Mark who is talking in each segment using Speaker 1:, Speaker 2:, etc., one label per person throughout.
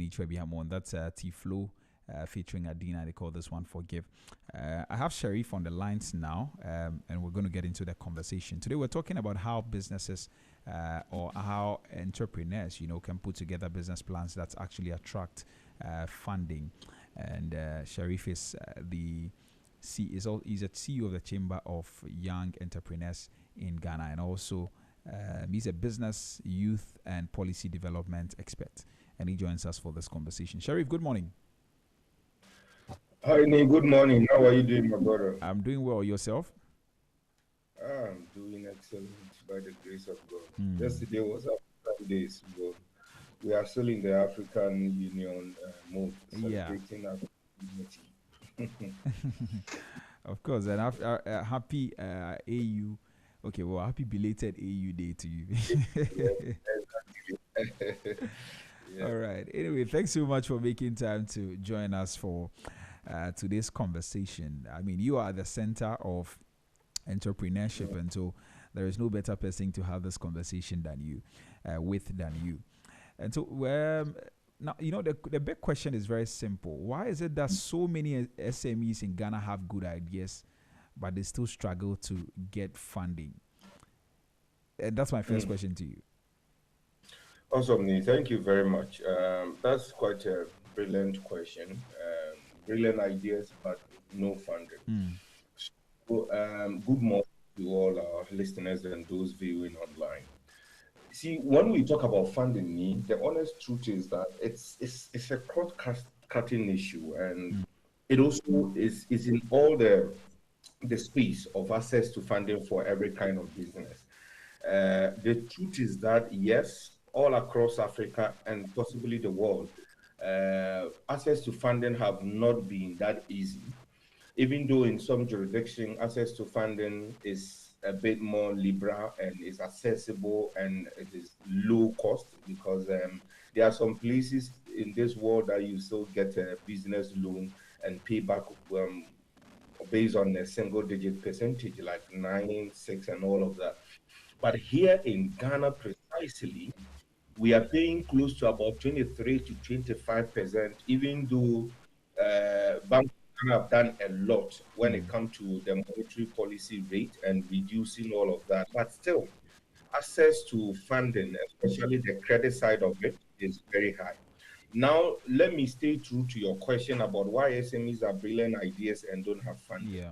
Speaker 1: each way on. That's T Flow. Featuring Adina, they call this one Forgive. I have Sharif on the lines now, and we're going to get into the conversation. Today, we're talking about how businesses or how entrepreneurs, can put together business plans that actually attract funding. And Sharif is he's a CEO of the Chamber of Young Entrepreneurs in Ghana, and also he's a business, youth, and policy development expert. And he joins us for this conversation. Sharif, good morning.
Speaker 2: Hi, Nick. Good morning. How are you doing, my brother?
Speaker 1: I'm doing well. Yourself?
Speaker 2: I'm doing excellent by the grace of God.
Speaker 1: Mm.
Speaker 2: Yesterday was African Day, so we are still in the African Union mode,
Speaker 1: Yeah.
Speaker 2: celebrating our unity.
Speaker 1: Of course. And after, happy AU. Okay, well, happy belated AU Day to you.
Speaker 2: Yeah.
Speaker 1: All right. Anyway, thanks so much for making time to join us for today's conversation. I mean, you are the center of entrepreneurship, and so there is no better person to have this conversation than you, than you. And so, now the big question is very simple: why is it that so many SMEs in Ghana have good ideas, but they still struggle to get funding? And that's my first question to you.
Speaker 2: Awesome, Nick. Thank you very much. That's quite a brilliant question. Brilliant ideas, but no funding.
Speaker 1: Mm.
Speaker 2: So, good morning to all our listeners and those viewing online. See, when we talk about funding need, the honest truth is that it's a cross-cutting issue, and it also is in all the space of access to funding for every kind of business. The truth is that yes, all across Africa and possibly the world, access to funding have not been that easy, even though in some jurisdiction access to funding is a bit more liberal and is accessible and it is low cost because there are some places in this world that you still get a business loan and pay back based on a single digit percentage like 9, 6 and all of that. But here in Ghana precisely, we are paying close to about 23 to 25%, even though banks have done a lot when it comes to the monetary policy rate and reducing all of that. But still, access to funding, especially the credit side of it, is very high. Now, let me stay true to your question about why SMEs are brilliant ideas and don't have funding.
Speaker 1: Yeah.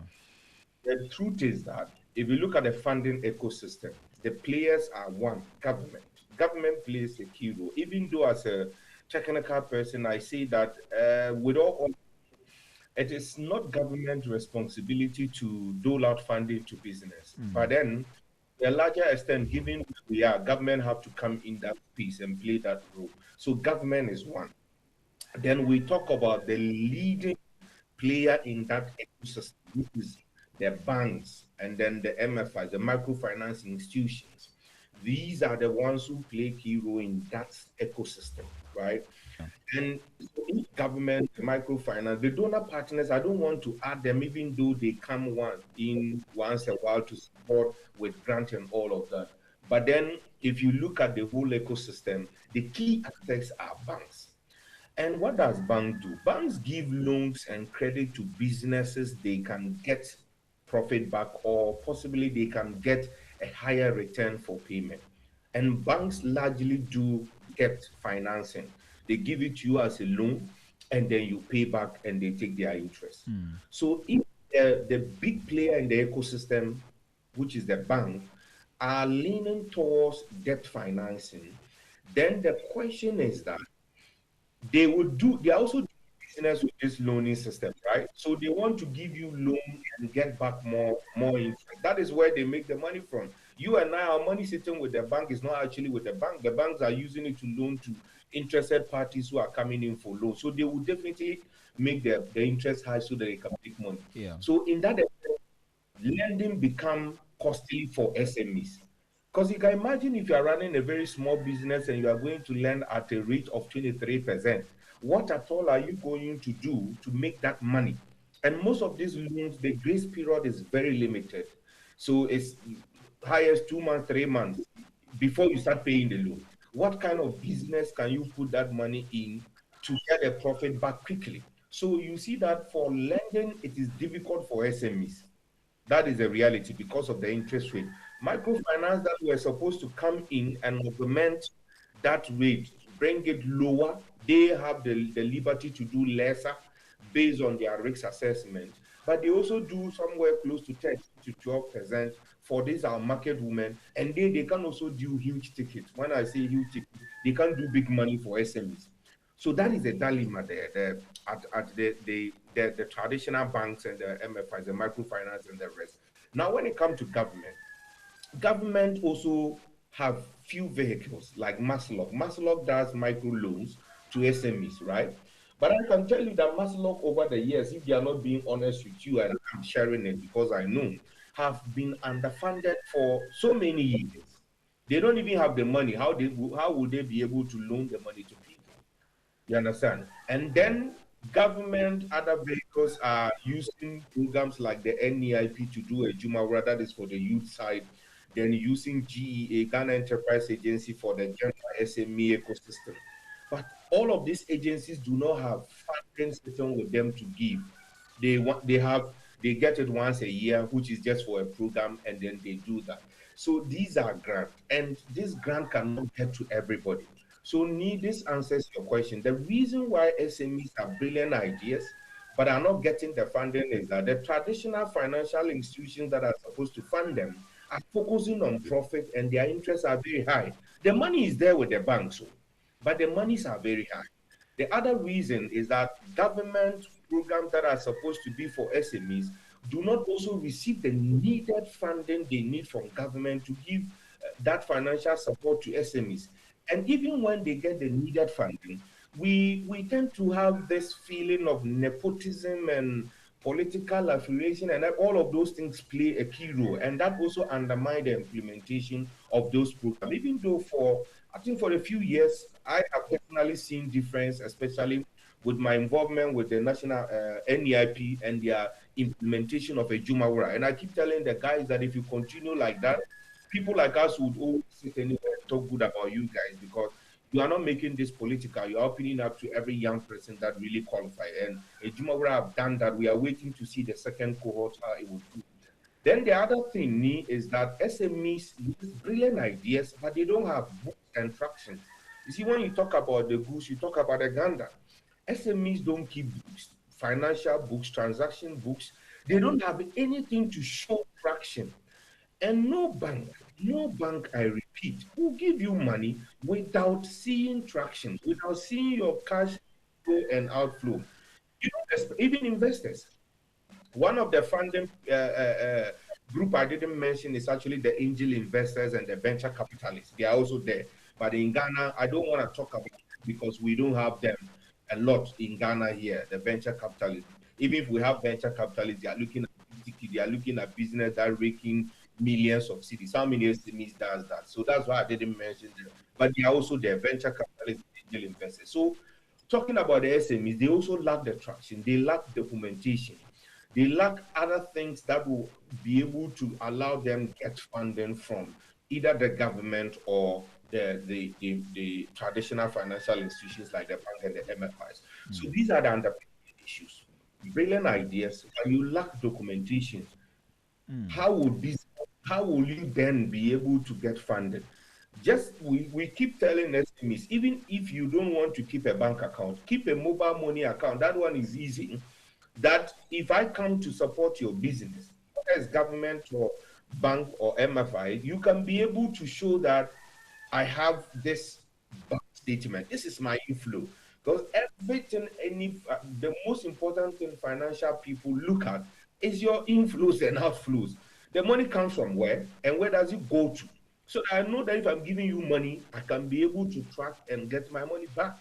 Speaker 2: The truth is that if you look at the funding ecosystem, the players are one, government. Government plays a key role. Even though as a technical person, I say that with all it is not government responsibility to dole out funding to business. But then, to a larger extent, given who we are, government have to come in that space and play that role. So government is one. Then we talk about the leading player in that ecosystem, which is the banks and then the MFIs, the microfinance institutions. These are the ones who play key role in that ecosystem, right? And so each government, the microfinance, the donor partners, I don't want to add them, even though they come once a while to support with grant and all of that. But then if you look at the whole ecosystem, the key aspects are banks. And what does bank do? Banks give loans and credit to businesses they can get profit back or possibly they can get a higher return for payment. And banks largely do get financing. They give it to you as a loan and then you pay back and they take their interest. So if the big player in the ecosystem, which is the bank, are leaning towards debt financing, then the question is that they also do business with this loaning system, right? So they want to give you loan and get back more interest. That is where they make the money from. You and I, our money sitting with the bank is not actually with the bank. The banks are using it to loan to interested parties who are coming in for loan. So they will definitely make the interest high so that they can make money.
Speaker 1: Yeah.
Speaker 2: So in that extent, lending become costly for SMEs. Because you can imagine if you are running a very small business and you are going to lend at a rate of 23%, what at all are you going to do to make that money? And most of these loans, the grace period is very limited. So it's highest 2 months, 3 months before you start paying the loan. What kind of business can you put that money in to get a profit back quickly. So you see that for lending, it is difficult for SMEs. That is the reality because of the interest rate. Microfinance that were supposed to come in and augment that rate, bring it lower, they have the liberty to do lesser based on their risk assessment. But they also do somewhere close to 10 to 12% for these our market women, and they can also do huge tickets. When I say huge tickets, they can do big money for SMEs. So that is a dilemma there, at the traditional banks and the MFIs, the microfinance and the rest. Now, when it comes to government, government also have few vehicles like Maslog. Maslog does micro loans to SMEs, right? But I can tell you that Maslog over the years, if they are not being honest with you, and I'm sharing it because I know, have been underfunded for so many years. They don't even have the money. How would they be able to loan the money to people? You understand? And then government, other vehicles are using programs like the NEIP to do a Jumawara, that is for the youth side, then using GEA, Ghana Enterprise Agency, for the general SME ecosystem. But all of these agencies do not have funding system with them to give. They get it once a year, which is just for a program, and then they do that. So these are grants, and this grant cannot get to everybody. So need this answers your question. The reason why SMEs have brilliant ideas but are not getting the funding is that the traditional financial institutions that are supposed to fund them are focusing on profit, and their interests are very high. The money is there with the banks, but the monies are very high. The other reason is that government programs that are supposed to be for SMEs do not also receive the needed funding they need from government to give that financial support to SMEs. And even when they get the needed funding, we tend to have this feeling of nepotism and political affiliation, and all of those things play a key role, and that also undermine the implementation of those programs. Even though for I think for a few years, I have personally seen difference, especially with my involvement with the national NEIP and their implementation of a Jumawara. And I keep telling the guys that if you continue like that, people like us would always sit anywhere and talk good about you guys, because you are not making this political. You are opening up to every young person that really qualify. And Jumawara have done that. We are waiting to see the second cohort, how it will do. Then the other thing is that SMEs use brilliant ideas, but they don't have books and traction. You see, when you talk about the goose, you talk about the gander. SMEs don't keep books, financial books, transaction books. They don't have anything to show traction. And no bank, I repeat, will give you money without seeing traction, without seeing your cash flow and outflow. You know, even investors. One of the funding group I didn't mention is actually the angel investors and the venture capitalists. They are also there. But in Ghana, I don't want to talk about it because we don't have them a lot in Ghana here, the venture capitalists. Even if we have venture capitalists, they are looking at they are looking at business that are raking millions of cities. How many SMEs does that? So that's why I didn't mention them. But they are also the venture capitalists, angel investors. So talking about the SMEs, they also lack the traction, they lack documentation, they lack other things that will be able to allow them get funding from either the government or the traditional financial institutions like the bank and the MFIs. So these are the underlying issues. Brilliant ideas, but you lack documentation. How would this how will you then be able to get funded? Just we keep telling SMEs, even if you don't want to keep a bank account, keep a mobile money account. That one is easy. That if I come to support your business, whether it's government or bank or MFI, you can be able to show that I have this bank statement. This is my inflow. Because everything, the most important thing financial people look at is your inflows and outflows. The money comes from where and where does it go to? So I know that if I'm giving you money, I can be able to track and get my money back.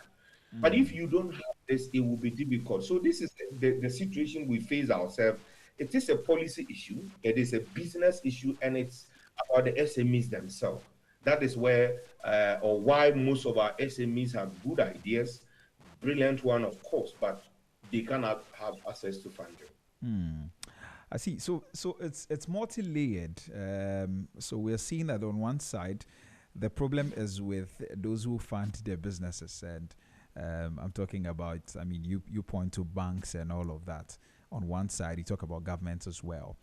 Speaker 2: But if you don't have this, it will be difficult. So this is the situation we face ourselves. It is a policy issue, it is a business issue, and it's about the SMEs themselves. That is where or why most of our SMEs have good ideas, brilliant one, of course, but they cannot have access to funding.
Speaker 1: I see. So it's multi-layered. So we're seeing that on one side, the problem is with those who fund their businesses, and I'm talking about, I mean, you point to banks and all of that. On one side, you talk about government as well.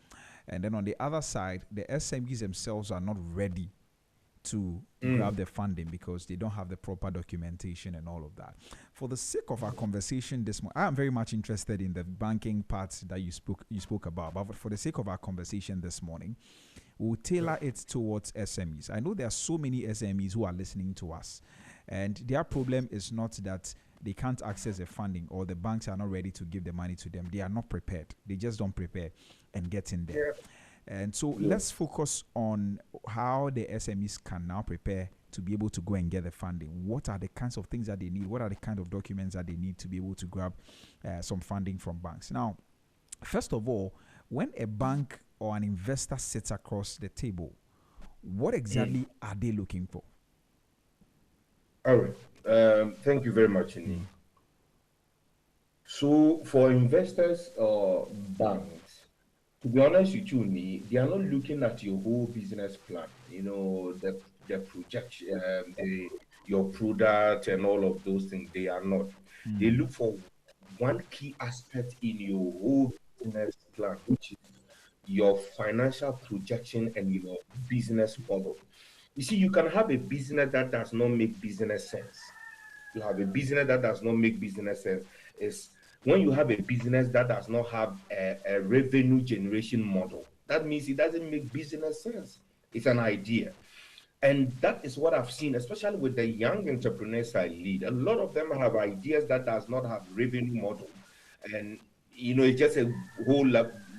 Speaker 1: And then on the other side, the SMEs themselves are not ready to
Speaker 2: Mm.
Speaker 1: grab the funding because they don't have the proper documentation and all of that. For the sake of our conversation this morning, I am very much interested in the banking part that you spoke about. But for the sake of our conversation this morning, we'll tailor it towards SMEs. I know there are so many SMEs who are listening to us, and their problem is not that they can't access the funding or the banks are not ready to give the money to them. They are not prepared. They just don't prepare and get in there.
Speaker 2: Yeah.
Speaker 1: And so
Speaker 2: Yeah.
Speaker 1: let's focus on how the SMEs can now prepare to be able to go and get the funding. What are the kinds of things that they need? What are the kind of documents that they need to be able to grab some funding from banks? Now, first of all, when a bank or an investor sits across the table, what exactly are they looking for?
Speaker 2: All right. Thank you very much, Ini. So, for investors or banks, to be honest with you, Ni, they are not looking at your whole business plan. The projection, your product, and all of those things. They are not. They look for one key aspect in your whole business plan, which is your financial projection and your business model. You see, you can have a business that does not make business sense. You have a business that does not make business sense. Is when you have a business that does not have a revenue generation model. That means it doesn't make business sense. It's an idea. And that is what I've seen, especially with the young entrepreneurs I lead. A lot of them have ideas that does not have revenue model. And it's just a whole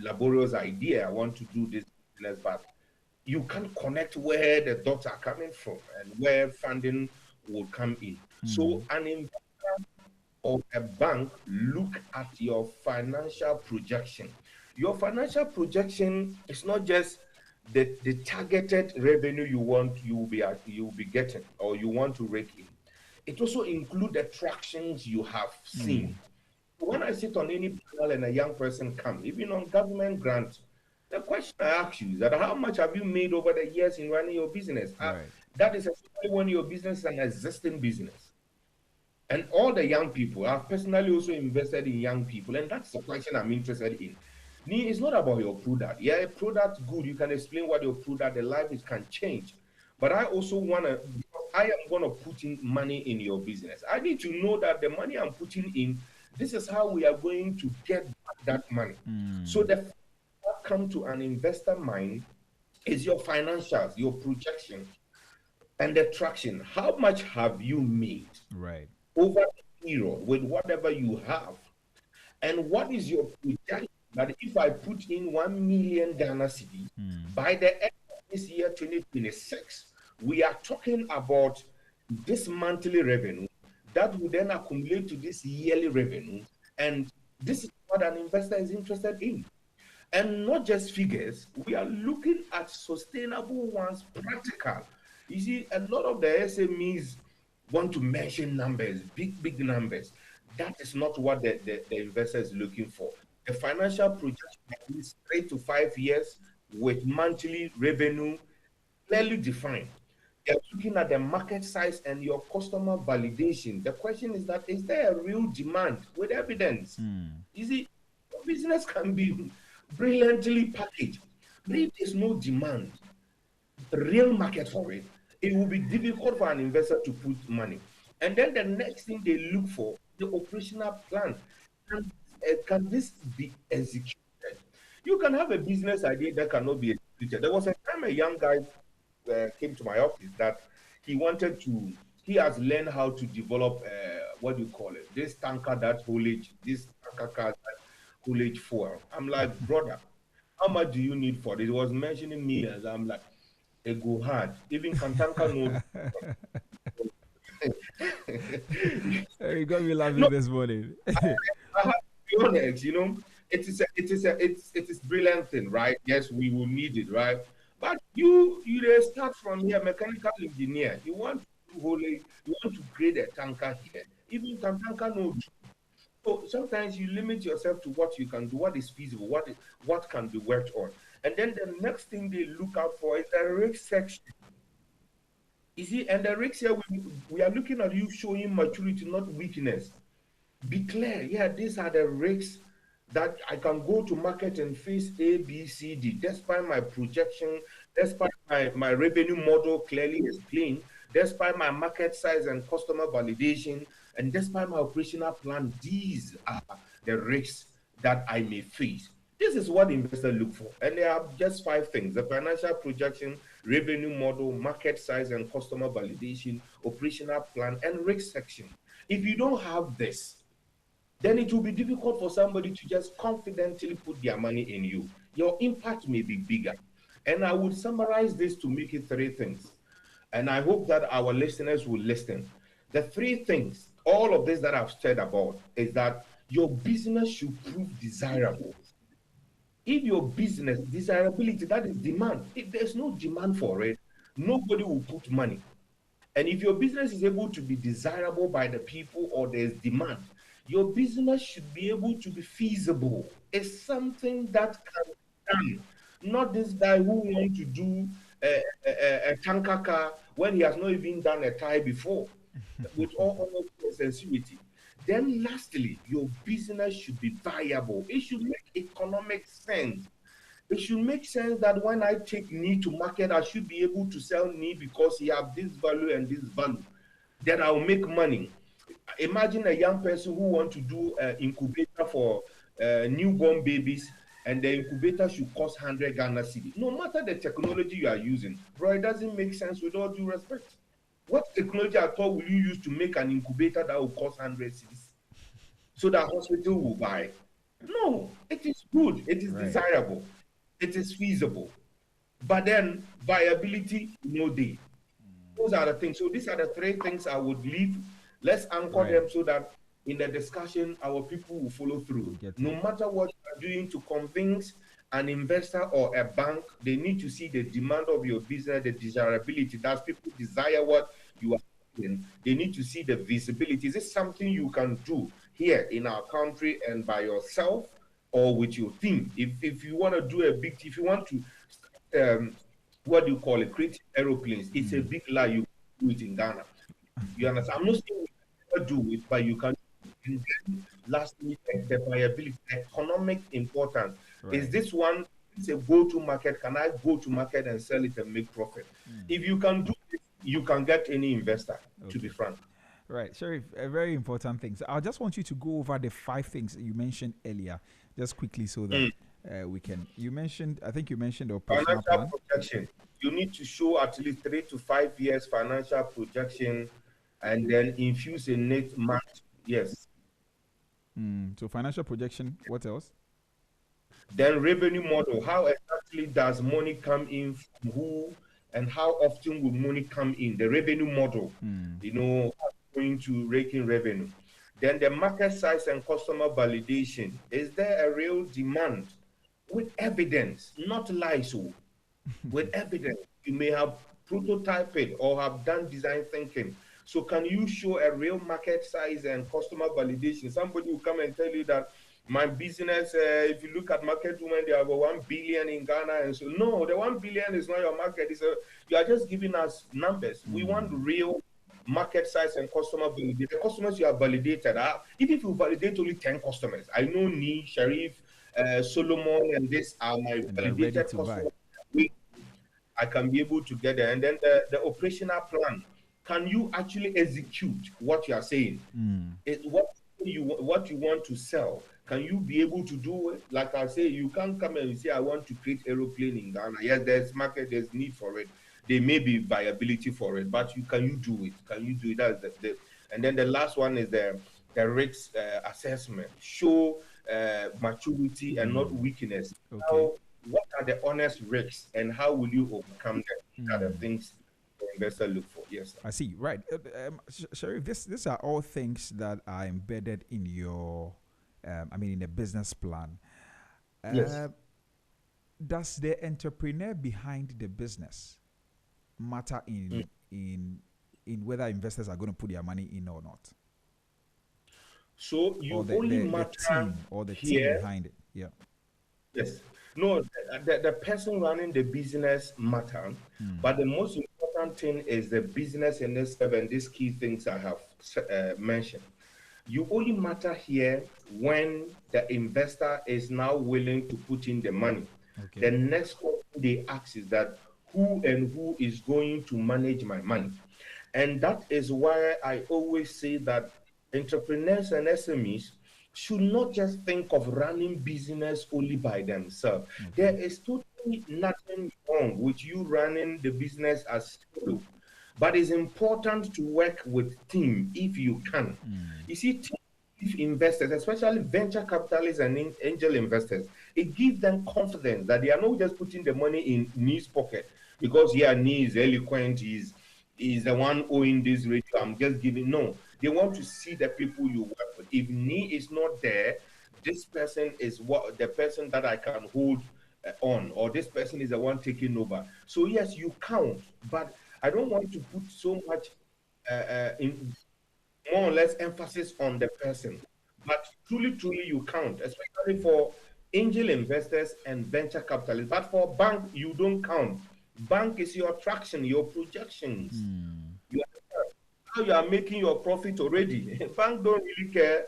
Speaker 2: laborious idea. I want to do this business, but you can't connect where the dots are coming from and where funding will come in. So an investor or a bank look at your financial projection. Your financial projection is not just the targeted revenue you will be getting or you want to rake in. It also includes the tractions you have seen. When I sit on any panel and a young person come, even on government grants, the question I ask you is that how much have you made over the years in running your business?
Speaker 1: Right.
Speaker 2: That is especially when your business is an existing business. And all the young people, I've personally also invested in young people, and that's the question I'm interested in. It's not about your product. Yeah, a product good. You can explain what your product, the life is can change. But I also I am gonna put in money in your business. I need to know that the money I'm putting in, this is how we are going to get back that money. So the first that come to an investor mind is your financials, your projection, and the traction. How much have you made
Speaker 1: Right.
Speaker 2: over the period with whatever you have? And what is your projection that if I put in 1 million Ghana cedi by the end of this year, 2026, we are talking about this monthly revenue that will then accumulate to this yearly revenue. And this is what an investor is interested in. And not just figures, we are looking at sustainable ones, practical. You see, a lot of the SMEs want to mention numbers, big numbers. That is not what the investor is looking for. The financial projection is 3 to 5 years with monthly revenue clearly defined. They're looking at the market size and your customer validation. The question is that is there a real demand with evidence? You see, your business can be brilliantly packaged, but if there's no demand, real market for it, it will be difficult for an investor to put money. And then the next thing they look for the operational plan. Can this be executed? You can have a business idea that cannot be executed. There was a time a young guy came to my office that he has learned how to develop what do you call it? This tanker that haulage, this tanker car that haulage fuel. I'm like, brother, how much do you need for this? He was mentioning millions. I'm like, it go hard. Even Kantanka knows.
Speaker 1: You got me laughing
Speaker 2: No,
Speaker 1: this morning.
Speaker 2: I have to be honest, it is brilliant thing, right? Yes, we will need it, right? But you dey start from here, mechanical engineer. You want to you want to create a tanker here. Even tanker no. So sometimes you limit yourself to what you can do, what is feasible, what can be worked on. And then the next thing they look out for is the risk section. You see, and the risks here, we are looking at you showing maturity, not weakness. Be clear. Yeah, these are the risks that I can go to market and face A, B, C, D, despite my projection, despite my revenue model clearly explained, despite my market size and customer validation, and despite my operational plan. These are the risks that I may face. This is what investors look for. And there are just 5 things: the financial projection, revenue model, market size and customer validation, operational plan, and risk section. If you don't have this, then it will be difficult for somebody to just confidently put their money in you. Your impact may be bigger. And I would summarize this to make it 3 things. And I hope that our listeners will listen. The 3 things, all of this that I've said about, is that your business should prove desirable. If your business, desirability, that is demand. If there's no demand for it, nobody will put money. And if your business is able to be desirable by the people or there's demand, your business should be able to be feasible. It's something that can be done. Not this guy who wants to do a tanker car when he has not even done a tie before, with all honor and sincerity. Then lastly, your business should be viable. It should make economic sense. It should make sense that when I take knee to market, I should be able to sell knee because he have this value and this value. Then I'll make money. Imagine a young person who want to do an incubator for newborn babies, and the incubator should cost 100 Ghana cedi. No matter the technology you are using, bro, it doesn't make sense with all due respect. What technology at all will you use to make an incubator that will cost 100 cedis so that hospital will buy? No, it is good, it is desirable, it is feasible. But then viability, no day. Those are the things. So these are the 3 things I would leave. Let's anchor them so that in the discussion, our people will follow through. No matter what you are doing to convince an investor or a bank, they need to see the demand of your business, the desirability. That people desire what you are doing. They need to see the visibility. Is this something you can do here in our country and by yourself or with your team? If you want to do a big, if you want to, what do you call it, create aeroplanes, it's a big lie. You do it in Ghana. You understand? I'm not saying you can do it, but you can. And then lastly, the viability, economic importance. Is this one, it's a go-to market? Can I go to market and sell it and make profit? If you can do it, you can get any investor, to be frank.
Speaker 1: Right, Sheriff, a very important thing. So I just want you to go over the 5 things you mentioned earlier, just quickly, so that we can. You mentioned, I think you mentioned the operational
Speaker 2: financial
Speaker 1: plan.
Speaker 2: projection. You need to show at least 3 to 5 years financial projection, and then infuse a net match. Yes.
Speaker 1: So financial projection. What else?
Speaker 2: Then revenue model. How exactly does money come in from who, and how often will money come in? The revenue model. Going to rake in revenue. Then the market size and customer validation. Is there a real demand? With evidence, not lies. With evidence. You may have prototyped it or have done design thinking. So can you show a real market size and customer validation? Somebody will come and tell you that my business, if you look at market women, they have 1 billion in Ghana. And so, no, the 1 billion is not your market. You are just giving us numbers. We want real market size and customer validation. The customers you have validated, even if you validate only 10 customers, I know Nee, Sharif, Solomon, and this are my validated customers. I can be able to get there. And then the operational plan. Can you actually execute what you are saying? What you want to sell? Can you be able to do it? Like I say, you can't come and say, I want to create aeroplane in Ghana. Yes, there's market, there's need for it. There may be viability for it, but can you do it? Can you do it? That's and then the last one is the risk assessment. Show maturity and not weakness. Okay. What are the honest risks and how will you overcome them? These are the things investor look for. Yes, sir.
Speaker 1: I see. Right. Sheriff, these are all things that are embedded in your, in the business plan.
Speaker 2: Yes.
Speaker 1: Does the entrepreneur behind the business matter in whether investors are going to put their money in or not?
Speaker 2: So you only matter
Speaker 1: the team behind it. Yeah.
Speaker 2: Yes. No, the person running the business matter, but the most important important thing is the business in itself and these key things I have mentioned. You only matter here when the investor is now willing to put in the money.
Speaker 1: Okay.
Speaker 2: The next question they ask is that who is going to manage my money? And that is why I always say that entrepreneurs and SMEs should not just think of running business only by themselves.
Speaker 1: Okay.
Speaker 2: There is totally nothing wrong with you running the business as solo, but it's important to work with team if you can. You see, team investors, especially venture capitalists and angel investors, it gives them confidence that they are not just putting the money in Nee's pocket because yeah, Nee is eloquent, is the one owing this ratio. I'm just giving. No, they want to see the people you work with. If Nee is not there, this person is what the person that I can hold on, or this person is the one taking over. So yes, you count, but I don't want to put so much in more or less emphasis on the person. But truly, you count, especially for angel investors and venture capitalists. But for bank, you don't count. Bank is your traction, your projections. You how you are making your profit already. Bank don't really care.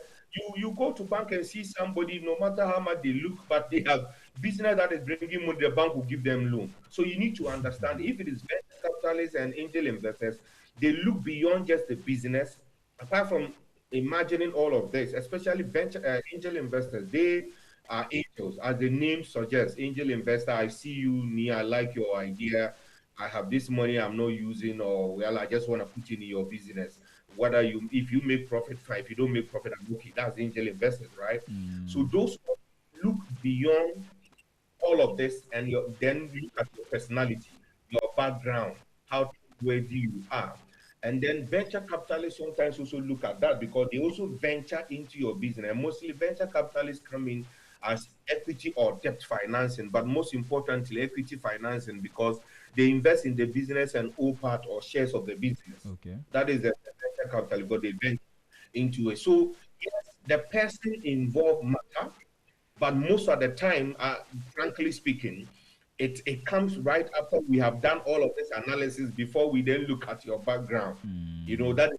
Speaker 2: You go to bank and see somebody, no matter how much they look, but they have business that is bringing money, the bank will give them loan. So you need to understand if it is venture capitalists and angel investors, they look beyond just the business. Apart from imagining all of this, especially venture angel investors, they are angels, as the name suggests. Angel investor, I see you, me, I like your idea. I have this money I'm not using, or well, I just want to put in your business. Whether you, if you make profit, fine. If you don't make profit, I'm okay. That's angel investors, right? So those look beyond all of this, and then look at your personality, your background, how ready you are. And then venture capitalists sometimes also look at that because they also venture into your business. And mostly venture capitalists come in as equity or debt financing, but most importantly, equity financing because they invest in the business and own part or shares of the business.
Speaker 1: Okay.
Speaker 2: That is the venture capital because they venture into it. So yes, the person involved matter, but most of the time, frankly speaking, it comes right after we have done all of this analysis before we then look at your background. You know, that is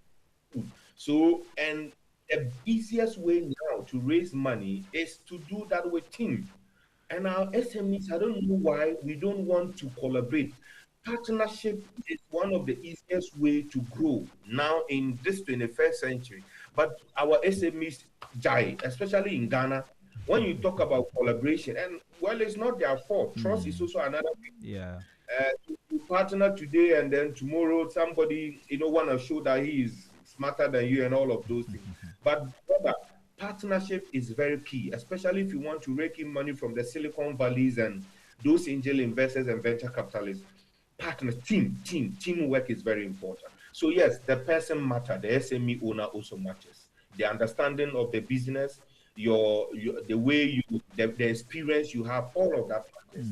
Speaker 2: true. So, and the easiest way now to raise money is to do that with team. And our SMEs, I don't know why we don't want to collaborate. Partnership is one of the easiest way to grow now in this 21st century. But our SMEs die, especially in Ghana. When you talk about collaboration, and well, it's not their fault. Trust is also another thing.
Speaker 1: Yeah.
Speaker 2: You partner today and then tomorrow somebody want to show that he is smarter than you and all of those things. But brother, partnership is very key, especially if you want to rake in money from the Silicon Valleys and those angel investors and venture capitalists. Partners, teamwork is very important. So yes, the person matter, the SME owner also matters. The understanding of the business, the way the experience you have, all of that matters.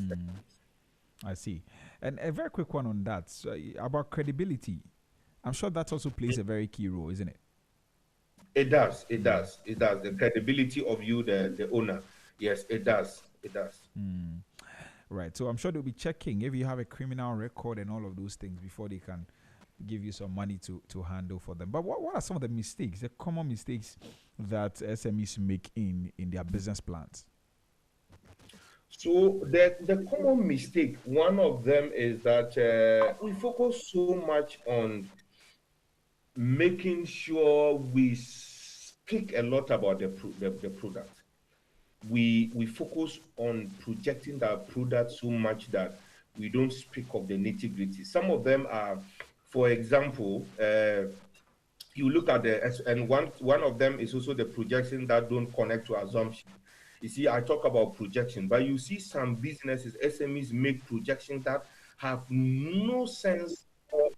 Speaker 1: I see. And a very quick one on that. So, about credibility. I'm sure that also plays a very key role, isn't it?
Speaker 2: It does. The credibility of you, the owner. Yes, it does.
Speaker 1: Right. So I'm sure they'll be checking if you have a criminal record and all of those things before they can give you some money to handle for them. But what are some of the mistakes, the common mistakes that SMEs make in their business plans?
Speaker 2: So the common mistake, one of them is that we focus so much on making sure we speak a lot about the product. We focus on projecting that product so much that we don't speak of the nitty-gritty. Some of them are, for example, you look at and one of them is also the projection that don't connect to assumption. You see, I talk about projection, but you see some businesses, SMEs make projections that have no sense or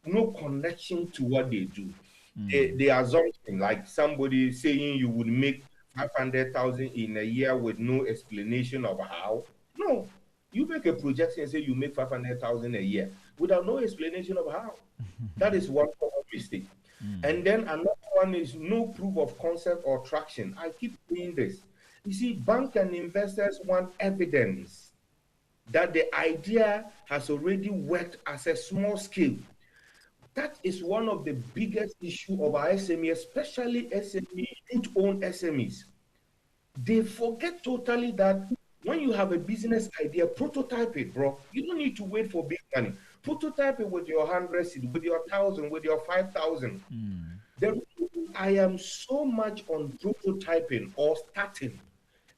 Speaker 2: no connection to what they do. The assumption, like somebody saying you would make 500,000 in a year with no explanation of how. No, you make a projection and say you make 500,000 a year without no explanation of how. That is one common mistake. And then another one is no proof of concept or traction. I keep saying this. You see, bank and investors want evidence. that the idea has already worked as a small scale. That is one of the biggest issue of our SME, especially SME, youth-owned SMEs. They forget totally that when you have a business idea, prototype it, bro. You don't need to wait for big money. Prototype it with your 100 seed, with your 1,000, with your 5,000. The reason I am so much on prototyping or starting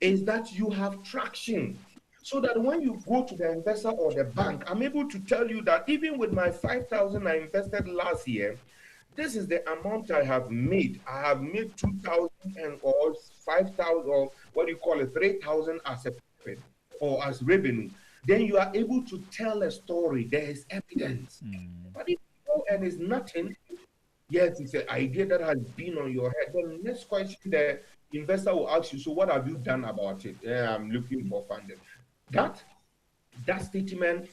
Speaker 2: is that you have traction. So that when you go to the investor or the bank, I'm able to tell you that even with my 5,000 I invested last year, this is the amount I have made. I have made 2,000 and or 5,000 or what do you call it, 3,000 as a profit or as revenue. Then you are able to tell a story. There is evidence. But if you go and it's nothing, yes, it's an idea that has been on your head. The next question the investor will ask you, so what have you done about it? Yeah, I'm looking for funding. That statement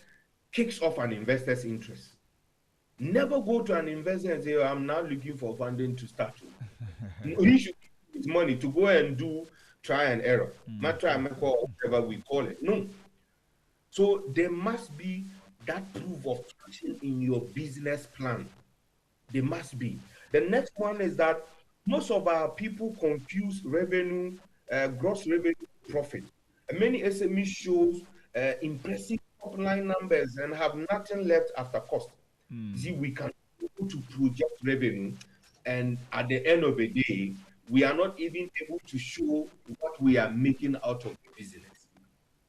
Speaker 2: kicks off an investor's interest. Never go to an investor and say, oh, I'm now looking for funding to start with. He should use money to go and do try and error. Not try and make or whatever we call it. No. So there must be that proof of traction in your business plan. There must be. The next one is that most of our people confuse revenue, gross revenue, profit. And many SME shows impressive top line numbers and have nothing left after cost. See, we can be able to project revenue, and at the end of the day, we are not even able to show what we are making out of the business.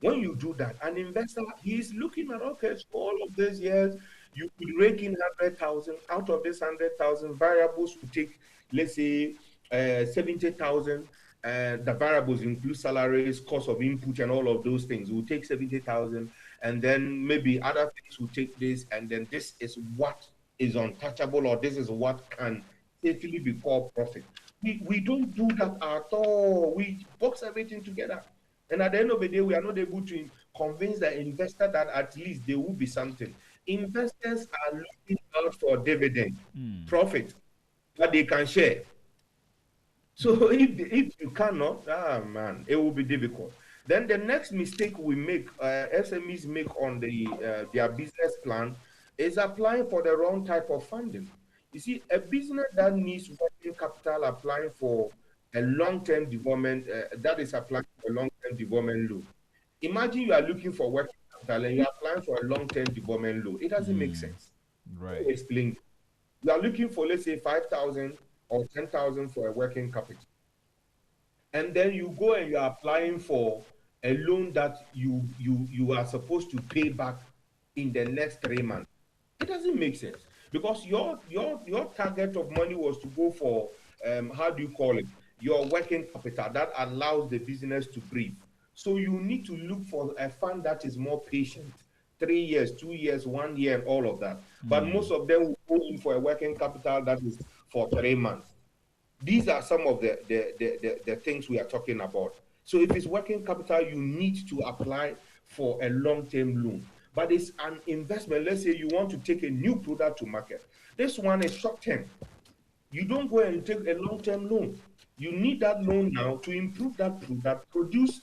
Speaker 2: When you do that, an investor, he's looking at, okay, so all of these years, you could rake in 100,000. Out of this 100,000, variables would take, let's say, 70,000. The variables include salaries, cost of input, and all of those things. We'll take 70,000, and then maybe other things will take this, and then this is what is untouchable, or this is what can safely be called profit. We don't do that at all. We box everything together. And at the end of the day, we are not able to convince the investor that at least there will be something. Investors are looking out for dividend, profit that they can share. So if you cannot, man, it will be difficult. Then the next mistake we make, SMEs make on their business plan, is applying for the wrong type of funding. You see, a business that needs working capital applying for a long-term development, that is applying for a long-term development loan. Imagine you are looking for working capital and you are applying for a long-term development loan. It doesn't make sense.
Speaker 1: Right.
Speaker 2: Let me explain. You are looking for, let's say, 5,000 or 10,000 for a working capital. And then you go and you are applying for a loan that you are supposed to pay back in the next 3 months. It doesn't make sense because your target of money was to go for how do you call it, your working capital that allows the business to breathe. So you need to look for a fund that is more patient, 3 years, 2 years, 1 year, and all of that. But most of them will go in for a working capital that is for 3 months. These are some of the things we are talking about. So if it's working capital, you need to apply for a long-term loan. But it's an investment. Let's say you want to take a new product to market. This one is short-term. You don't go and take a long-term loan. You need that loan now to improve that product, produce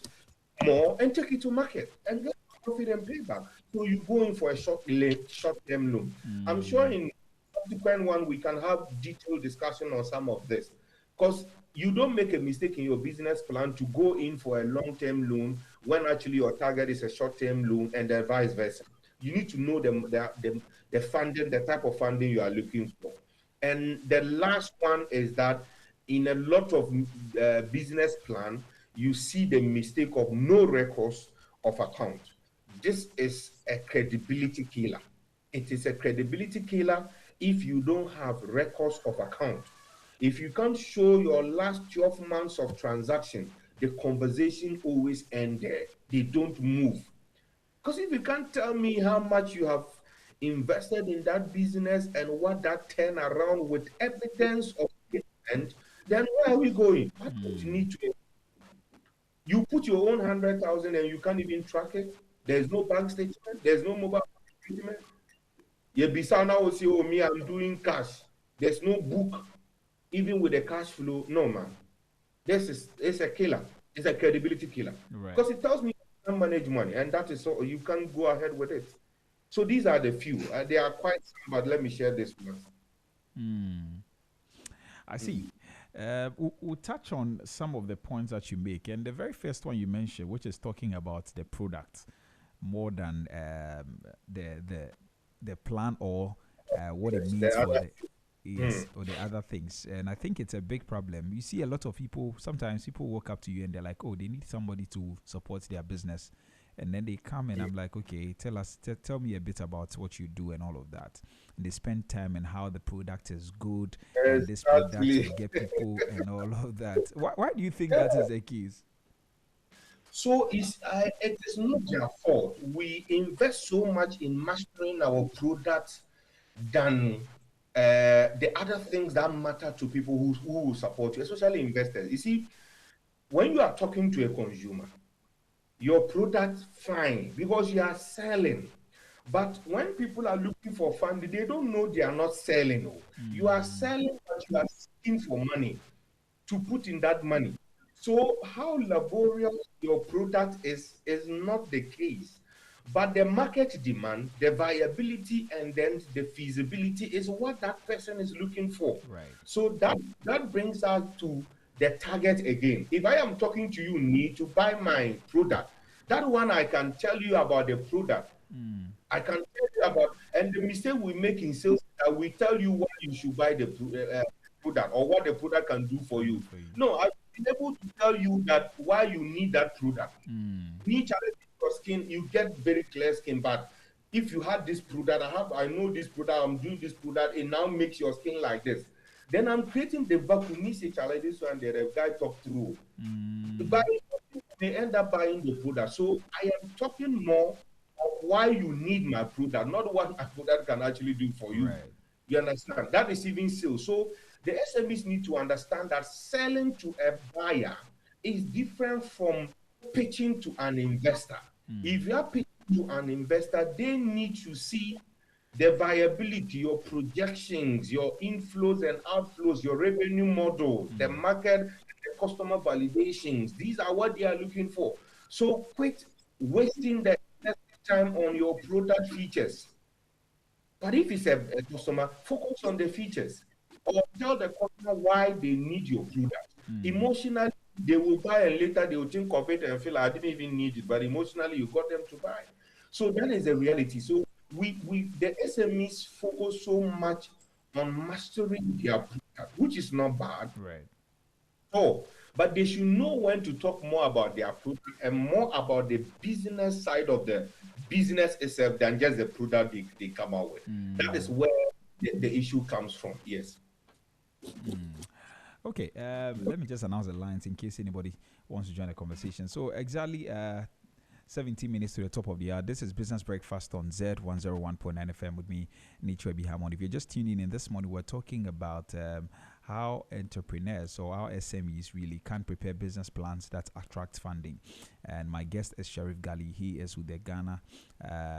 Speaker 2: more, and take it to market and get profit and payback. So you go in for a short-term loan. I'm sure in subsequent one we can have detailed discussion on some of this, because you don't make a mistake in your business plan to go in for a long-term loan when actually your target is a short-term loan, and then vice versa. You need to know the funding, the type of funding you are looking for. And the last one is that in a lot of business plan, you see the mistake of no records of account. This is a credibility killer. It is a credibility killer if you don't have records of account. If you can't show your last 12 months of transaction, the conversation always ends there. They don't move. Because if you can't tell me how much you have invested in that business and what that turn around with evidence of payment, then where are we going? I don't need to. You put your own 100,000 and you can't even track it. There's no bank statement. There's no mobile statement. Yebisana will say, oh, me, I'm doing cash. There's no book, even with the cash flow. No, man. It's a killer. It's a credibility killer.
Speaker 1: Right.
Speaker 2: Because it tells me can manage money, and that is all. You can go ahead with it. So these are the few. They are quite some, but let me share this one.
Speaker 1: I see. We'll touch on some of the points that you make, and the very first one you mentioned, which is talking about the product more than the plan or what it
Speaker 2: Yes,
Speaker 1: means
Speaker 2: the
Speaker 1: for
Speaker 2: other.
Speaker 1: the is or the other things. And I think it's a big problem. You see a lot of people, sometimes people walk up to you and they're like, oh, they need somebody to support their business. And then they come and I'm like, okay, tell me a bit about what you do and all of that. And they spend time and how the product is good and this product
Speaker 2: Exactly.
Speaker 1: will get people and all of that. Why do you think that is the case?
Speaker 2: So it is not their fault. We invest so much in mastering our products than the other things that matter to people who will support you, especially investors. You see, when you are talking to a consumer, your product fine because you are selling. But when people are looking for funding, they don't know they are not selling. Oh. You are selling, but you are seeking for money to put in that money. So how laborious your product is not the case. But the market demand, the viability, and then the feasibility is what that person is looking for.
Speaker 1: Right.
Speaker 2: So that brings us to the target again. If I am talking to you, need to buy my product, that one I can tell you about the product. I can tell you about, and the mistake we make in sales is that we tell you why you should buy the product or what the product can do for
Speaker 1: Can
Speaker 2: you.
Speaker 1: do for you.
Speaker 2: No, I've been able to tell you that why you need that product. Need challenge your skin, you get very clear skin, but if you had this product, I know this product, I'm doing this product, it now makes your skin like this. Then I'm creating the vacuum, me say challenge this one, the guy talk through. But they end up buying the product. So I am talking more of why you need my product, not what my product can actually do for you.
Speaker 1: Right.
Speaker 2: You understand? That is even sales. So the SMEs need to understand that selling to a buyer is different from pitching to an investor. If you are pitching to an investor, they need to see the viability, your projections, your inflows and outflows, your revenue model, the market, the customer validations. These are what they are looking for. So quit wasting the time on your product features. But if it's a customer, focus on the features or tell the customer why they need your product. Emotionally, they will buy and later they will think of it and feel I didn't even need it, but emotionally you got them to buy. So that is the reality. So we the SMEs focus so much on mastering their product, which is not bad.
Speaker 1: Right.
Speaker 2: Oh, but they should know when to talk more about their product and more about the business side of the business itself than just the product they come out with. That is where the issue comes from. Yes.
Speaker 1: Okay, let me just announce the lines in case anybody wants to join the conversation. So exactly 17 minutes to the top of the hour. This is Business Breakfast on Z101.9 FM with me, Nicho Ebihamon. If you're just tuning in this morning, we're talking about how entrepreneurs or how SMEs really can prepare business plans that attract funding. And my guest is Sharif Gali. He is with the Ghana.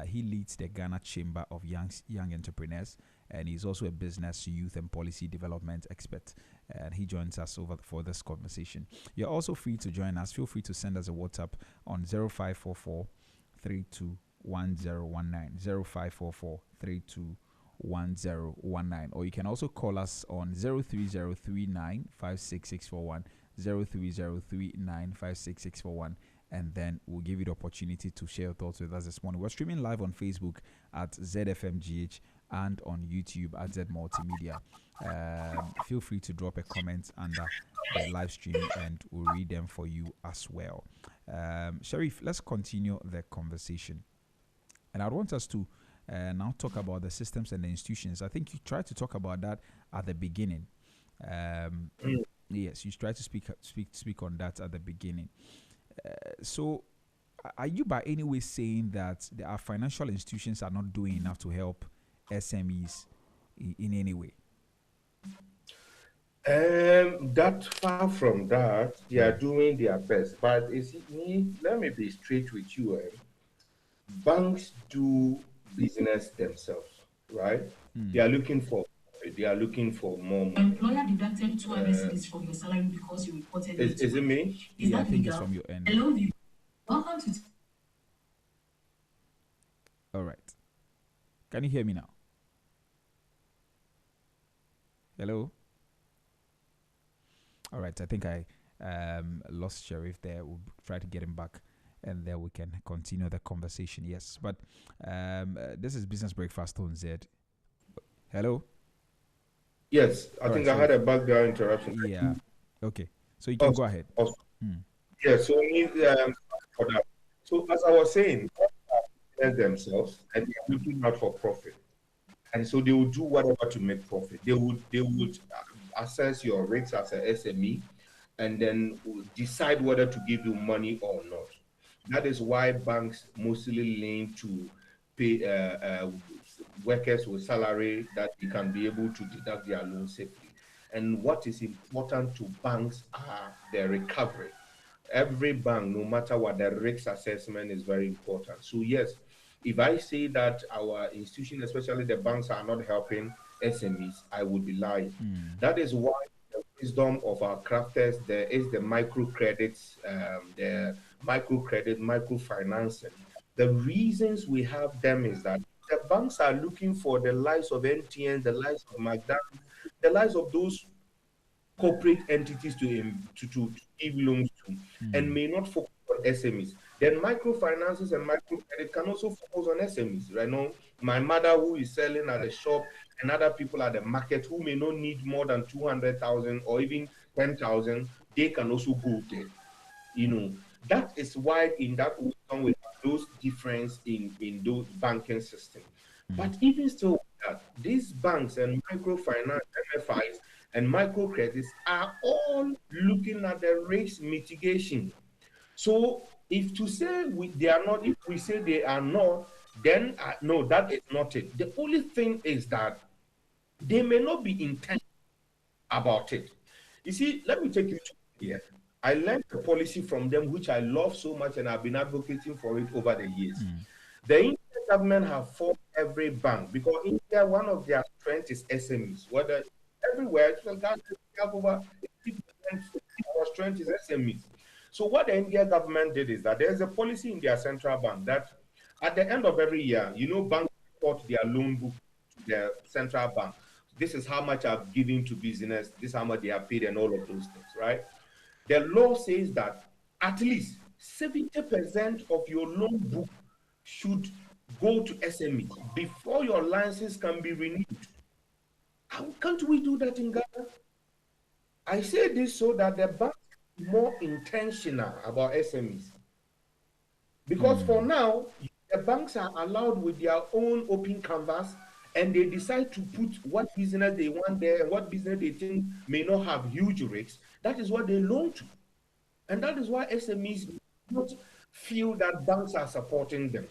Speaker 1: He leads the Ghana Chamber of Young Entrepreneurs, and he's also a business, youth, and policy development expert. And he joins us over for this conversation. You're also free to join us. Feel free to send us a WhatsApp on 0544 321019 0544 321019, or you can also call us on 03039 56641 03039 56641, and then we'll give you the opportunity to share your thoughts with us this morning. We're streaming live on Facebook at ZFMGH and on YouTube at Z Multimedia. Feel free to drop a comment under the live stream and we'll read them for you as well. Sharif, let's continue the conversation. And I want us to now talk about the systems and the institutions. I think you tried to talk about that at the beginning. Yes, you tried to speak on that at the beginning. So, are you by any way saying that our financial institutions are not doing enough to help SMEs in any way?
Speaker 2: That far from that, they are doing their best. But is it me? Let me be straight with you. Banks do business themselves, right? They are looking for more money.
Speaker 3: Employer deducted 200 cedis from your salary because you reported
Speaker 2: Is it me?
Speaker 1: Yeah, I think it's from your end.
Speaker 3: Hello, welcome to
Speaker 1: All right. Can you hear me now? Hello? All right. I think I lost Sheriff there. We'll try to get him back and then we can continue the conversation. Yes. But this is Business Breakfast on Z. Hello?
Speaker 2: Yes, I
Speaker 1: All right,
Speaker 2: think I had a background interruption.
Speaker 1: Yeah. Okay. So you can go ahead.
Speaker 2: Awesome.
Speaker 1: Mm.
Speaker 2: Yeah, so for that. So as I was saying, themselves and they're looking out for profit. And so they will do whatever to make profit. They would assess your rates as a SME and then will decide whether to give you money or not. That is why banks mostly lean to pay workers with salary that they can be able to deduct their loan safely. And what is important to banks are their recovery. Every bank, no matter what, the risk assessment is very important. So yes, if I say that our institution, especially the banks, are not helping SMEs, I would be lying. That is why the wisdom of our crafters, there is the microcredits, the microcredit, microfinancing. The reasons we have them is that the banks are looking for the lives of MTN, the lives of McDonald's, the lives of those corporate entities to give loans to and may not focus on SMEs. Then microfinances and microcredit can also focus on SMEs. Right now, my mother who is selling at the shop and other people at the market who may not need more than 200,000 or even 10,000, they can also go there. You know, that is why in that wisdom we have those difference in those banking system. But even still, these banks and microfinance, MFIs, and microcredits are all looking at the risk mitigation. So if to say they are not, if we say they are not, then no, that is not it. The only thing is that they may not be intentional about it. You see, let me take you to here. I learned the policy from them, which I love so much, and I've been advocating for it over the years. The Indian government have fought every bank because India, one of their strengths is SMEs. Whether everywhere, so that have over 80% of our strength is SMEs. So what the India government did is that there's a policy in their central bank that at the end of every year, banks report their loan book to the central bank. This is how much I've given to business, this is how much they have paid, and all of those things, right? The law says that at least 70% of your loan book should go to SME before your license can be renewed. How can't we do that in Ghana? I say this so that the bank is more intentional about SMEs. Because for now, the banks are allowed with their own open canvas and they decide to put what business they want there and what business they think may not have huge risks. That is what they loan to. And that is why SMEs do not feel that banks are supporting them.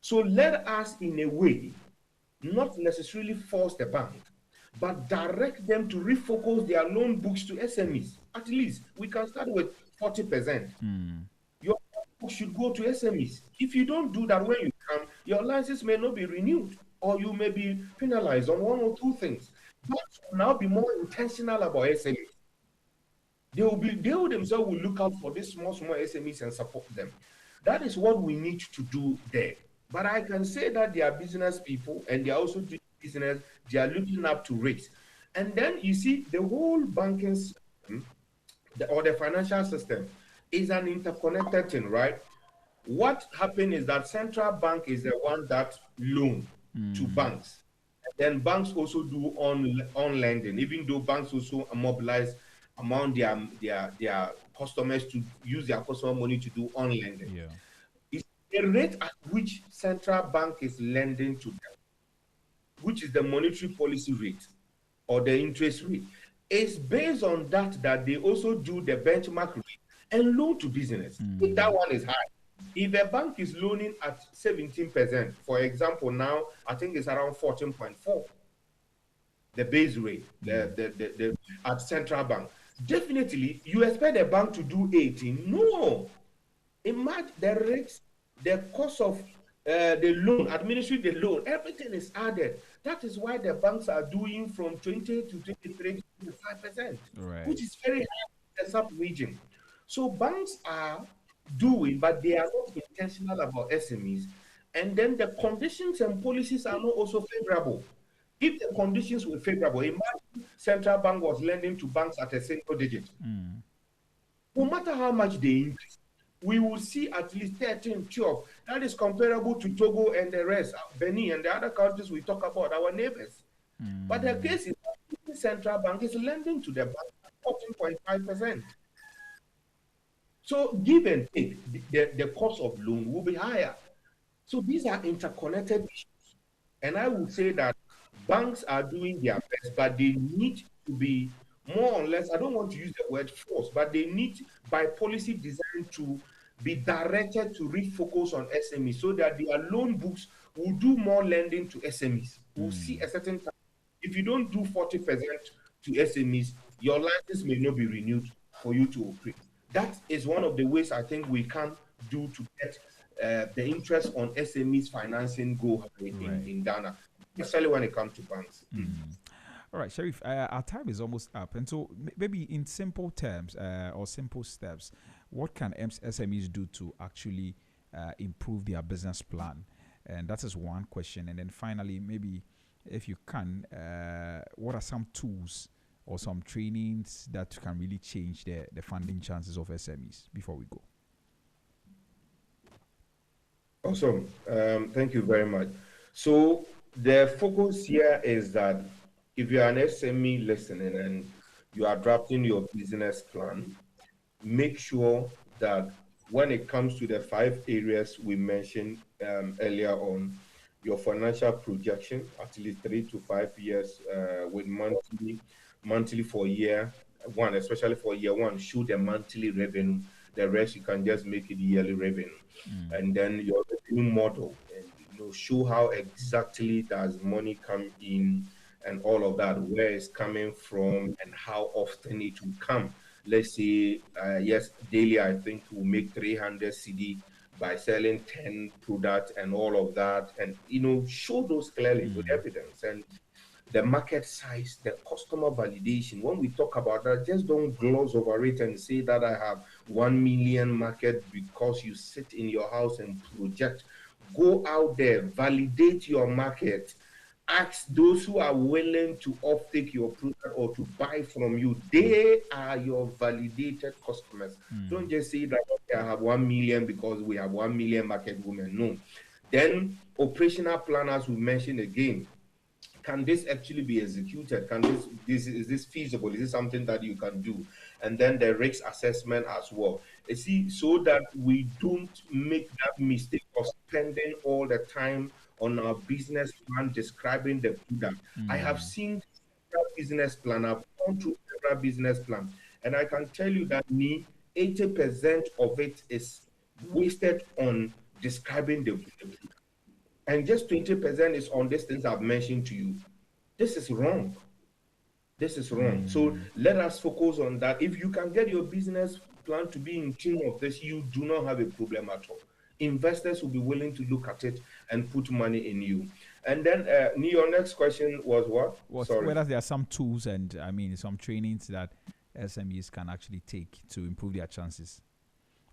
Speaker 2: So let us, in a way, not necessarily force the bank, but direct them to refocus their loan books to SMEs. At least we can start with 40%. Your book should go to SMEs. If you don't do that when you come, your license may not be renewed or you may be penalized on one or two things. Banks will now be more intentional about SMEs. They themselves will look out for these small SMEs and support them. That is what we need to do there. But I can say that they are business people and they are also doing business, they are looking up to rates. And then you see the whole banking system or the financial system is an interconnected thing, right? What happened is that central bank is the one that loan to banks. And then banks also do on lending, even though banks also mobilize among their customers to use their customer money to do on lending.
Speaker 1: Yeah.
Speaker 2: It's the rate at which central bank is lending to them, which is the monetary policy rate or the interest rate. It's based on that they also do the benchmark rate and loan to business. If that one is high, if a bank is loaning at 17%, for example, now I think it's around 14.4, the base rate, the at central bank. Definitely, you expect a bank to do 18. No. Imagine the rates, the cost of the loan, administering the loan, everything is added. That is why the banks are doing from 20 to 23 to 25%,
Speaker 1: Right.
Speaker 2: which is very high in the sub-region. So banks are doing, but they are not intentional about SMEs. and then the conditions and policies are not also favorable. If the conditions were favorable, imagine central bank was lending to banks at a single digit. No matter how much they increase, we will see at least 13, 12. That is comparable to Togo and the rest, Benin and the other countries we talk about, our neighbors. But the case is that the central bank is lending to the bank at 14.5%. So give and take, the cost of loan will be higher. So these are interconnected issues. And I would say that banks are doing their best, but they need to be more or less, I don't want to use the word force, but they need by policy design to be directed to refocus on SMEs so that their loan books will do more lending to SMEs. We'll see a certain time. If you don't do 40% to SMEs, your license may not be renewed for you to operate. That is one of the ways I think we can do to get the interest on SMEs financing go in Ghana, especially when it comes to banks.
Speaker 1: All right, Sheriff, our time is almost up. And so maybe in simple terms or simple steps, what can SMEs do to actually improve their business plan? And that is one question. And then finally, maybe if you can, what are some tools or some trainings that can really change the funding chances of SMEs before we go?
Speaker 2: Awesome. Thank you very much. So the focus here is that if you are an SME listening and you are drafting your business plan, make sure that when it comes to the 5 areas we mentioned earlier on, your financial projection, at least 3 to 5 years with monthly for year one, especially for year one, show the monthly revenue. The rest you can just make it yearly revenue. And then your revenue model, and show how exactly does money come in and all of that, where it's coming from and how often it will come. Let's say, yes, daily, I think we'll make 300 CD by selling 10 products and all of that. And, show those clearly with evidence. And the market size, the customer validation. When we talk about that, just don't gloss over it and say that I have 1 million market because you sit in your house and project. Go out there, validate your market. Ask those who are willing to offtake your product or to buy from you. They are your validated customers. Don't just say that, okay, I have 1 million because we have 1 million market women. No. Then operational planners will mention again. Can this actually be executed? Is this feasible? Is this something that you can do? And then the risk assessment as well. You see, so that we don't make that mistake of spending all the time on our business plan describing the product. I have seen several business plan. I've gone through several business plans, and I can tell you that 80% of it is wasted on describing the product. And just 20% is on these things I've mentioned to you. This is wrong. This is wrong. So let us focus on that. If you can get your business plan to be in tune of this, you do not have a problem at all. Investors will be willing to look at it and put money in you. And then, your next question was what?
Speaker 1: Whether there are some tools and, some trainings that SMEs can actually take to improve their chances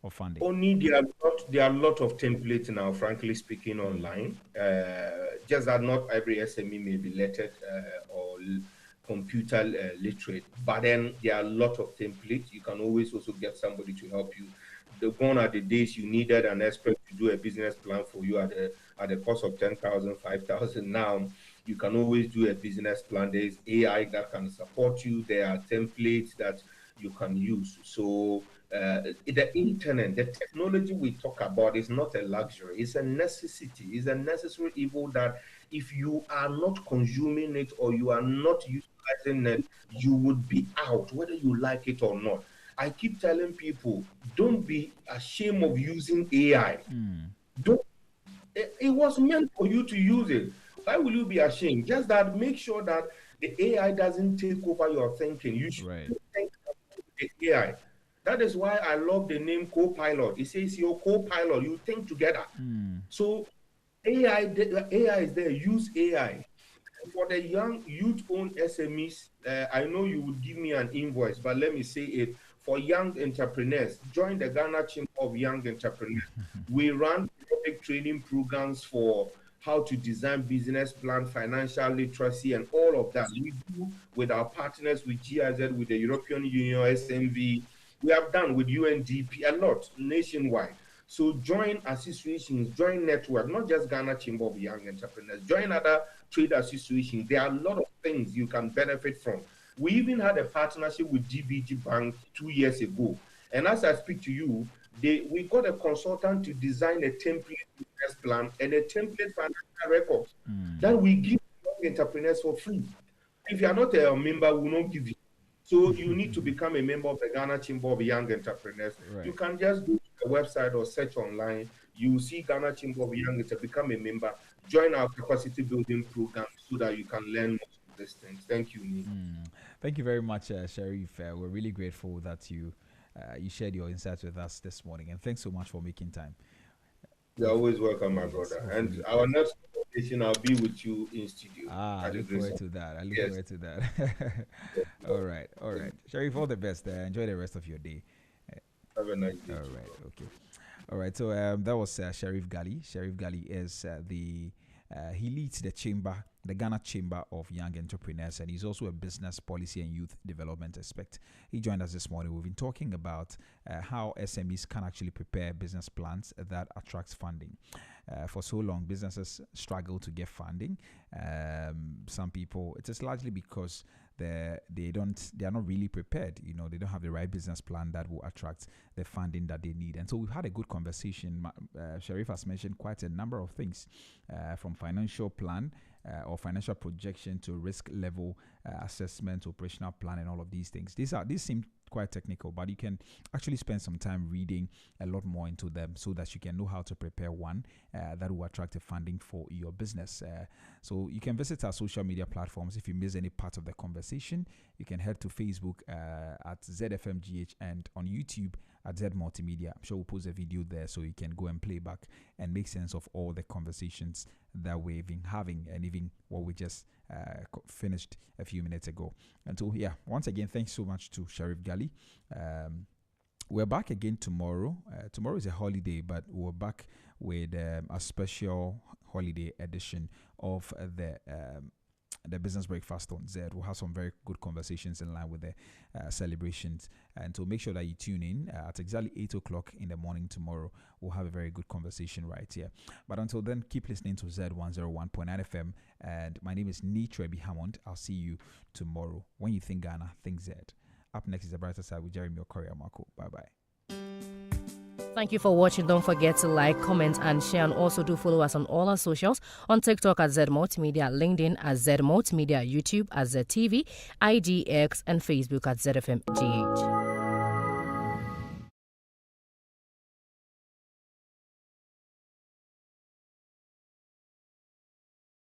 Speaker 1: of funding.
Speaker 2: Only there are a lot of templates now, frankly speaking, online. Just that not every SME may be lettered or computer literate, but then there are a lot of templates. You can always also get somebody to help you. Gone are the days you needed an expert to do a business plan for you at the cost of 10,000, 5,000. Now you can always do a business plan. There is AI that can support you. There are templates that you can use. So the internet, the technology we talk about is not a luxury. It's a necessity. It's a necessary evil that if you are not consuming it or you are not utilizing it, you would be out, whether you like it or not. I keep telling people, don't be ashamed of using AI. It was meant for you to use it. Why will you be ashamed? Just that, make sure that the AI doesn't take over your thinking. You should think about the AI. That is why I love the name co-pilot. It says your co-pilot, you think together. So AI is there, use AI. For the young youth-owned SMEs, I know you would give me an invoice, but let me say it. for young entrepreneurs. Join the Ghana Chamber of Young Entrepreneurs. We run periodic training programs for how to design business plan, financial literacy, and all of that. We do with our partners, with GIZ, with the European Union, SMV. We have done with UNDP a lot nationwide. So join associations, join network, not just Ghana Chamber of Young Entrepreneurs, join other trade associations. There are a lot of things you can benefit from. We even had a partnership with GBG Bank 2 years ago. And as I speak to you, we got a consultant to design a template business plan and a template financial record that we give young entrepreneurs for free. If you are not a member, we will not give you. So you need to become a member of the Ghana Chamber of Young Entrepreneurs.
Speaker 1: Right.
Speaker 2: You can just go to the website or search online. You will see Ghana Chamber of Young Entrepreneurs. Become a member. Join our capacity building program so that you can learn more of these things. Thank you, Nick.
Speaker 1: Thank you very much, Sharif. We're really grateful that you shared your insights with us this morning, and thanks so much for making time.
Speaker 2: You're always welcome, my brother. And our next conversation, I'll be with you in studio.
Speaker 1: I look forward to that. Forward to that. All right. Sharif, all the best. Enjoy the rest of your day.
Speaker 2: Have a nice day.
Speaker 1: All right. Okay. All right. So that was Sharif Gali. Sharif Gali is he leads the Ghana Chamber of Young Entrepreneurs, and he's also a business policy and youth development expert. He joined us this morning. We've been talking about how SMEs can actually prepare business plans that attracts funding. For so long, businesses struggle to get funding. Some people, it is largely because they are not really prepared. They don't have the right business plan that will attract the funding that they need. And so we've had a good conversation. Sharif has mentioned quite a number of things, from financial plan or financial projection to risk level assessment, operational plan, and all of these things. These seem quite technical, but you can actually spend some time reading a lot more into them so that you can know how to prepare one that will attract the funding for your business. So you can visit our social media platforms. If you miss any part of the conversation, you can head to Facebook at ZFMGH and on YouTube at Z Multimedia. I'm sure we'll post a video there so you can go and play back and make sense of all the conversations that we've been having and even what we just finished a few minutes ago. And so, once again, thanks so much to Sharif Gali. We're back again tomorrow. Tomorrow is a holiday, but we're back with a special holiday edition of the Business Breakfast on Z. We'll have some very good conversations in line with the celebrations. And so make sure that you tune in at exactly 8 o'clock in the morning tomorrow. We'll have a very good conversation right here. But until then, keep listening to Z101.9 FM. And my name is Nitrebi Hammond. I'll see you tomorrow. When you think Ghana, think Z. Up next is The Brighter Side with Jeremy Okoria Marco. Bye-bye.
Speaker 4: Thank you for watching. Don't forget to like, comment, and share. And also do follow us on all our socials. On TikTok at Z Multimedia, LinkedIn at Z Multimedia, YouTube at ZTV, IGX, and Facebook at ZFMGH.